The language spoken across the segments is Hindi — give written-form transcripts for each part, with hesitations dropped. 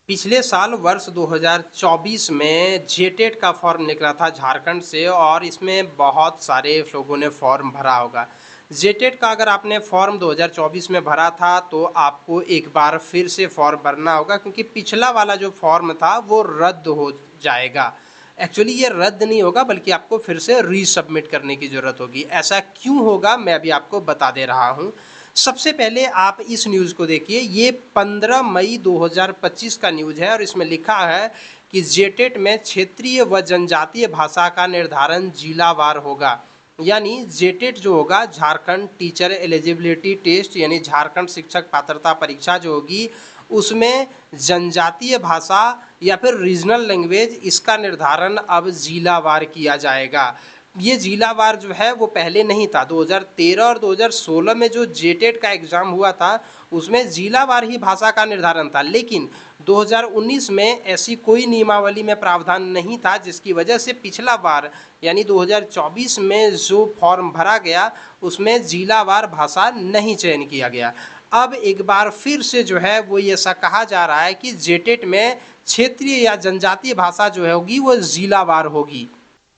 पिछले साल वर्ष 2024 में जेटेट का फॉर्म निकला था झारखंड से और इसमें बहुत सारे लोगों ने फॉर्म भरा होगा। जेटेट का अगर आपने फॉर्म 2024 में भरा था तो आपको एक बार फिर से फॉर्म भरना होगा, क्योंकि पिछला वाला जो फॉर्म था वो रद्द हो जाएगा। एक्चुअली ये रद्द नहीं होगा, बल्कि आपको फिर से रीसबमिट करने की ज़रूरत होगी। ऐसा क्यों होगा मैं अभी आपको बता दे रहा हूँ। सबसे पहले आप इस न्यूज़ को देखिए। ये 15 मई 2025 का न्यूज़ है और इसमें लिखा है कि जेटेट में क्षेत्रीय व जनजातीय भाषा का निर्धारण जिलावार होगा। यानी जेटेट जो होगा, झारखंड टीचर एलिजिबिलिटी टेस्ट, यानी झारखंड शिक्षक पात्रता परीक्षा जो होगी, उसमें जनजातीय भाषा या फिर रीजनल लैंग्वेज, इसका निर्धारण अब जिलावार किया जाएगा। ये जिलावार जो है वो पहले नहीं था। 2013 और 2016 में जो जेटेट का एग्ज़ाम हुआ था उसमें जिलावार ही भाषा का निर्धारण था, लेकिन 2019 में ऐसी कोई नियमावली में प्रावधान नहीं था, जिसकी वजह से पिछला बार यानी 2024 में जो फॉर्म भरा गया उसमें जिलावार भाषा नहीं चयन किया गया। अब एक बार फिर से जो है वो ऐसा कहा जा रहा है कि जेटेट में क्षेत्रीय या जनजातीय भाषा जो होगी वो जिलावार होगी।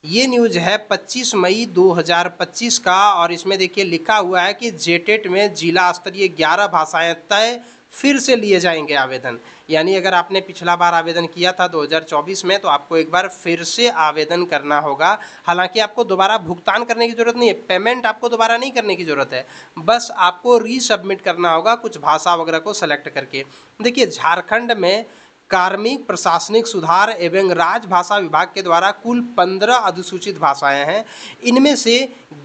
ये न्यूज़ है 25 मई 2025 का और इसमें देखिए लिखा हुआ है कि जेटेट में जिला स्तरीय 11 भाषाएं तय फिर से लिए जाएंगे आवेदन। यानी अगर आपने पिछला बार आवेदन किया था 2024 में, तो आपको एक बार फिर से आवेदन करना होगा। हालांकि आपको दोबारा भुगतान करने की ज़रूरत नहीं है, पेमेंट आपको दोबारा नहीं करने की ज़रूरत है, बस आपको रीसबमिट करना होगा कुछ भाषा वगैरह को सेलेक्ट करके। देखिए, झारखंड में कार्मिक प्रशासनिक सुधार एवं राजभाषा विभाग के द्वारा कुल 15 अधिसूचित भाषाएं हैं। इनमें से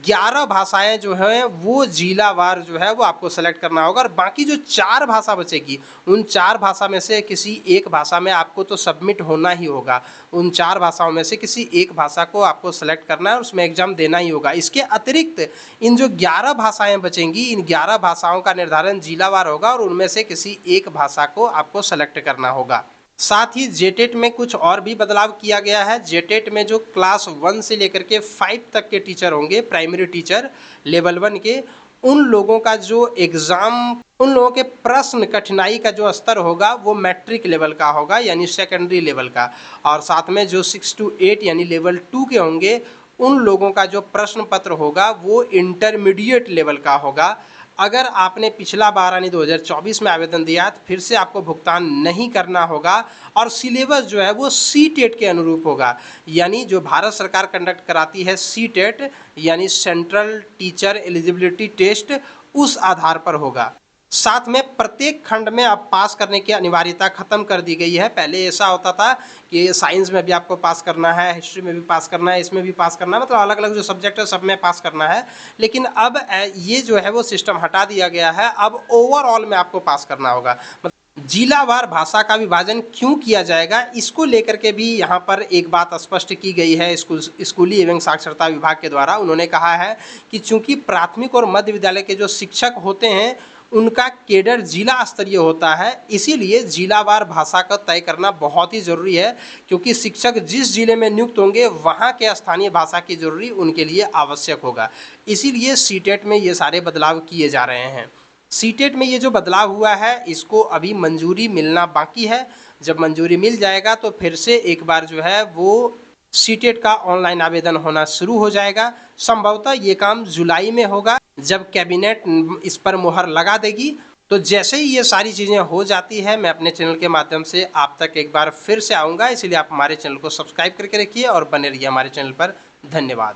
11 भाषाएं जो हैं वो जिलावार जो है वो आपको सेलेक्ट करना होगा, और बाकी जो 4 भाषा बचेगी उन 4 भाषा में से किसी एक भाषा में आपको तो सबमिट होना ही होगा। उन 4 भाषाओं में से किसी एक भाषा को आपको सेलेक्ट करना है और उसमें एग्जाम देना ही होगा। इसके अतिरिक्त इन जो 11 भाषाएं बचेंगी, इन 11 भाषाओं का निर्धारण जिलावार होगा और उनमें से किसी एक भाषा को आपको सेलेक्ट करना होगा। साथ ही जेटेट में कुछ और भी बदलाव किया गया है। जेटेट में जो क्लास 1 से लेकर के 5 तक के टीचर होंगे, प्राइमरी टीचर लेवल 1 के, उन लोगों का जो एग्ज़ाम, उन लोगों के प्रश्न कठिनाई का जो स्तर होगा वो मैट्रिक लेवल का होगा, यानी सेकेंडरी लेवल का। और साथ में जो 6 to 8 यानी लेवल 2 के होंगे, उन लोगों का जो प्रश्न पत्र होगा वो इंटरमीडिएट लेवल का होगा। अगर आपने पिछला बार यानी 2024 में आवेदन दिया तो फिर से आपको भुगतान नहीं करना होगा, और सिलेबस जो है वो सीटेट के अनुरूप होगा। यानी जो भारत सरकार कंडक्ट कराती है सीटेट, यानी सेंट्रल टीचर एलिजिबिलिटी टेस्ट, उस आधार पर होगा। साथ में प्रत्येक खंड में अब पास करने की अनिवार्यता खत्म कर दी गई है। पहले ऐसा होता था कि साइंस में भी आपको पास करना है, हिस्ट्री में भी पास करना है, इसमें भी पास करना है, मतलब अलग अलग जो सब्जेक्ट है सब में पास करना है। लेकिन अब ये जो है वो सिस्टम हटा दिया गया है। अब ओवरऑल में आपको पास करना होगा। जिलावार भाषा का विभाजन क्यों किया जाएगा, इसको लेकर के भी यहाँ पर एक बात स्पष्ट की गई है स्कूली एवं साक्षरता विभाग के द्वारा। उन्होंने कहा है कि चूंकि प्राथमिक और मध्य विद्यालय के जो शिक्षक होते हैं उनका केडर जिला स्तरीय होता है, इसीलिए जिलावार भाषा का तय करना बहुत ही ज़रूरी है, क्योंकि शिक्षक जिस जिले में नियुक्त होंगे वहाँ के स्थानीय भाषा की जरूरी उनके लिए आवश्यक होगा। इसीलिए सीटेट में ये सारे बदलाव किए जा रहे हैं। सीटेट में ये जो बदलाव हुआ है इसको अभी मंजूरी मिलना बाकी है। जब मंजूरी मिल जाएगा तो फिर से एक बार जो है वो सीटेट का ऑनलाइन आवेदन होना शुरू हो जाएगा। संभवतः ये काम जुलाई में होगा, जब कैबिनेट इस पर मुहर लगा देगी। तो जैसे ही ये सारी चीज़ें हो जाती है, मैं अपने चैनल के माध्यम से आप तक एक बार फिर से आऊँगा। इसलिए आप हमारे चैनल को सब्सक्राइब करके रखिए और बने रहिए हमारे चैनल पर। धन्यवाद।